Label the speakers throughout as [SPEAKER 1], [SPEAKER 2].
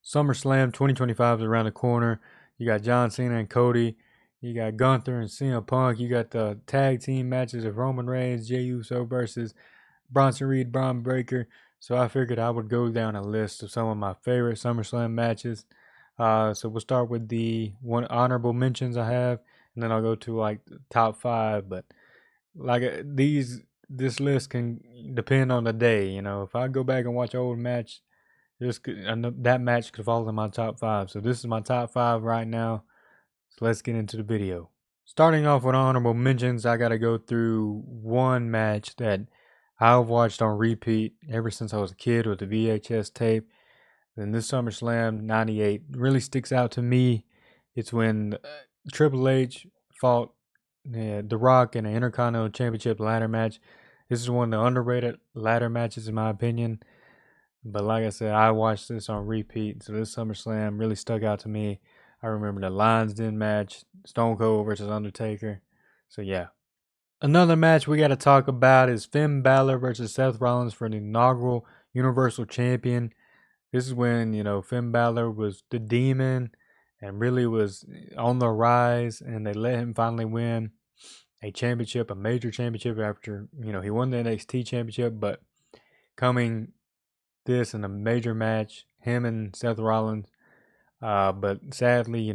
[SPEAKER 1] SummerSlam 2025 is around the corner. You got John Cena and Cody. You got Gunther and CM Punk. You got the tag team matches of Roman Reigns, Jey Uso versus Bronson Reed, Braun Breaker. So I figured I would go down a list of some of my favorite SummerSlam matches. So we'll start with the one honorable mentions I have, and then I'll go to like the top five. But like this list can depend on the day. You know, if I go back and watch old match, that match could fall in my top five. So this is my top five right now. So let's get into the video. Starting off with honorable mentions, I gotta go through one match that I've watched on repeat ever since I was a kid with the VHS tape. And this SummerSlam '98 really sticks out to me. It's when Triple H fought The Rock in an Intercontinental Championship ladder match. This is one of the underrated ladder matches, in my opinion. But like I said, I watched this on repeat, so this SummerSlam really stuck out to me. I remember the Lions Den match, Stone Cold versus Undertaker. So yeah. Another match we got to talk about is Finn Balor versus Seth Rollins for the inaugural Universal Champion. This is when, Finn Balor was the demon and really was on the rise, and they let him finally win a championship, a major championship after, he won the NXT championship, but coming this in a major match, him and Seth Rollins. But sadly,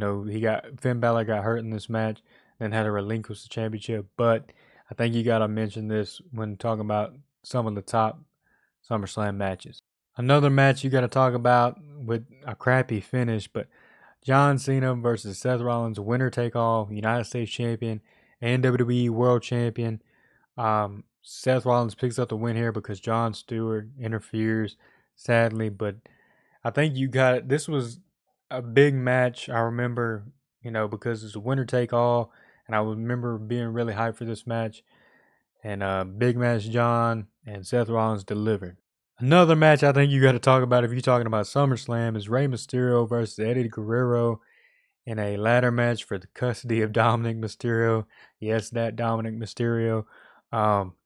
[SPEAKER 1] Finn Balor got hurt in this match and had to relinquish the championship. But I think you gotta mention this when talking about some of the top SummerSlam matches. Another match you gotta talk about with a crappy finish, but John Cena versus Seth Rollins, winner take all, United States champion and WWE World Champion. Seth Rollins picks up the win here because Jon Stewart interferes, sadly, but I think this was a big match. I remember, because it's a winner take all, and I remember being really hyped for this match. And big match, John and Seth Rollins delivered. Another match I think you got to talk about if you're talking about SummerSlam is Rey Mysterio versus Eddie Guerrero in a ladder match for the custody of Dominic Mysterio. Yes, that Dominic Mysterio. Um,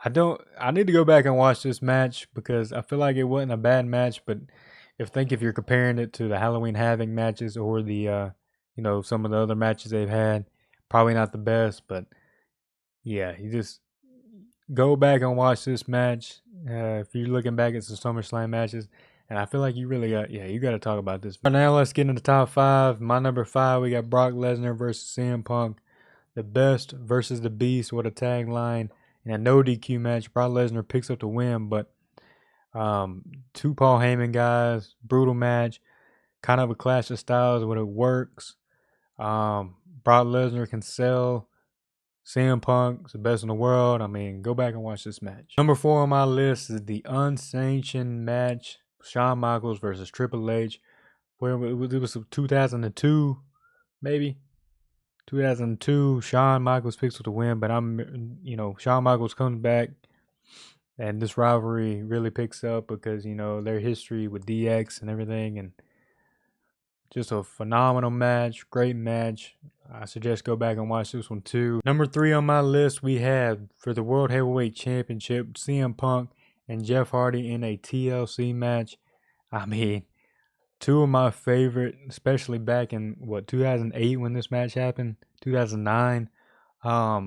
[SPEAKER 1] I need to go back and watch this match because I feel like it wasn't a bad match, but if you're comparing it to the Halloween Havoc matches or the some of the other matches they've had, probably not the best, but yeah, you just go back and watch this match. If you're looking back at some SummerSlam matches, and I feel like you really you got to talk about this. But now let's get into the top five. My number five, we got Brock Lesnar versus CM Punk, the best versus the beast with a tagline in a no DQ match. Brock Lesnar picks up the win, but two Paul Heyman guys, brutal match, kind of a clash of styles, but it works. Brock Lesnar can sell. CM Punk's the best in the world. I mean, go back and watch this match. Number four on my list is the unsanctioned match, Shawn Michaels versus Triple H, where it was 2002, maybe 2002. Shawn Michaels picks up the win, but Shawn Michaels comes back, and this rivalry really picks up because their history with DX and everything, and just a phenomenal match, great match. I suggest go back and watch this one too. Number three on my list, we have for the World Heavyweight Championship, CM Punk and Jeff Hardy in a TLC match. I mean, two of my favorite, especially back in 2008 when this match happened, 2009. I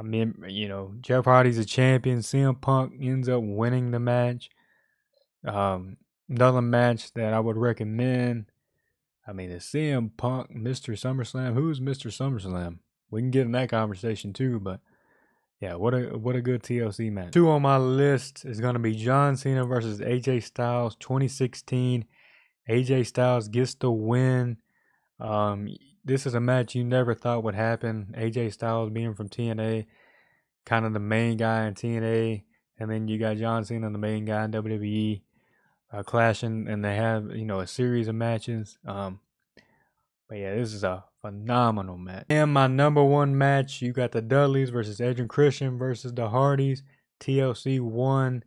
[SPEAKER 1] mean, Jeff Hardy's a champion. CM Punk ends up winning the match. Another match that I would recommend. I mean, is CM Punk Mr. SummerSlam? Who's Mr. SummerSlam? We can get in that conversation too, but yeah, what a good TLC match. Two on my list is going to be John Cena versus AJ Styles 2016. AJ Styles gets the win. This is a match you never thought would happen. AJ Styles being from TNA, kind of the main guy in TNA, and then you got John Cena, the main guy in WWE. Clashing, and they have a series of matches. But yeah, this is a phenomenal match. And my number one match, you got the Dudleys versus Edge and Christian versus the Hardys. TLC 1.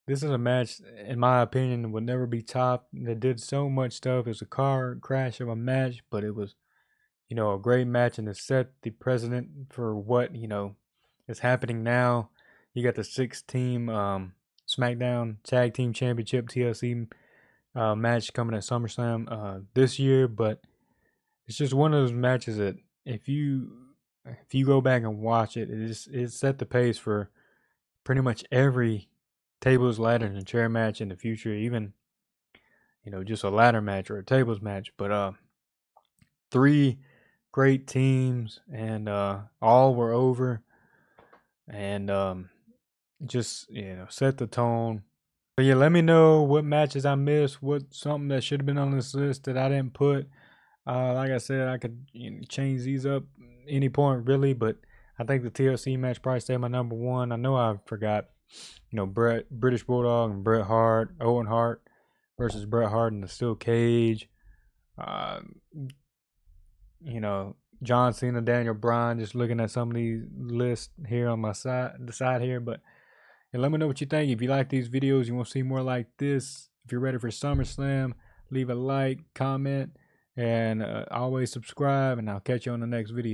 [SPEAKER 1] This is a match, in my opinion, would never be topped. They did so much stuff. It was a car crash of a match, but it was a great match, and it set the precedent for what is happening now. You got the 6-team SmackDown Tag Team Championship TLC match coming at SummerSlam this year, but it's just one of those matches that if you go back and watch it, it set the pace for pretty much every tables, ladders, and chair match in the future, even just a ladder match or a tables match. But three great teams, and all were over, and just set the tone. But yeah, let me know what matches I missed, what something that should have been on this list that I didn't put. Like I said, I could change these up any point really, but I think the TLC match probably stay my number one. I know I forgot, British Bulldog and Bret Hart, Owen Hart versus Bret Hart in the steel cage. John Cena, Daniel Bryan. Just looking at some of these lists here on the side here, but let me know what you think. If you like these videos, you want to see more like this. If you're ready for SummerSlam, leave a like, comment, and always subscribe, and I'll catch you on the next video.